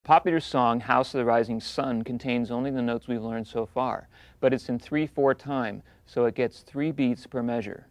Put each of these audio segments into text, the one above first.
Popular song House of the Rising Sun contains only the notes we've learned so far, but it's in 3/4 time, so it gets 3 beats per measure.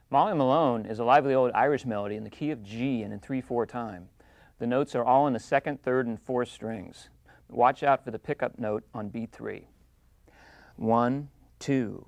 Molly Malone is a lively old Irish melody in the key of G and in 3/4 time. The notes are all in the second, third, and fourth strings. Watch out for the pickup note on beat 3. 1, 2.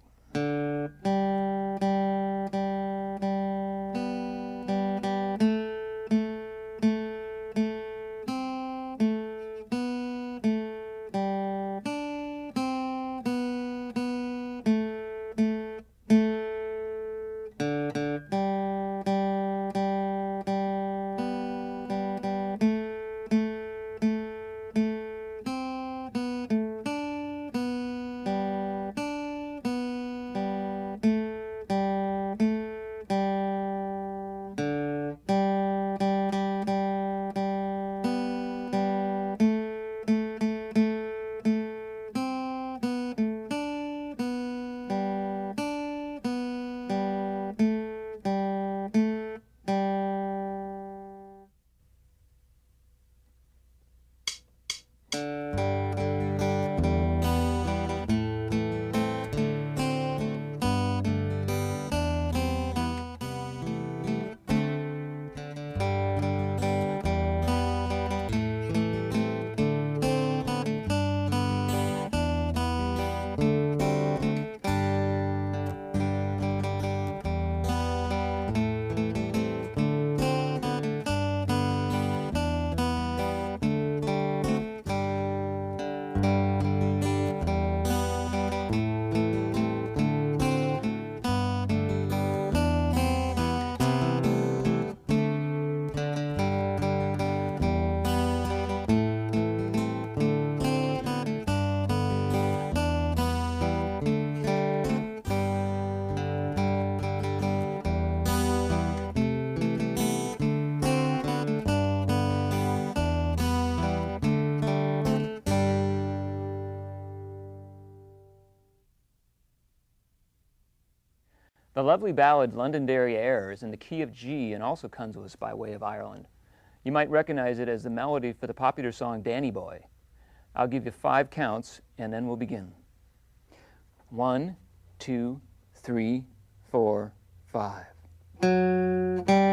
The lovely ballad Londonderry Air is in the key of G and also comes to us by way of Ireland. You might recognize it as the melody for the popular song Danny Boy. I'll give you 5 counts and then we'll begin. 1, 2, 3, 4, 5.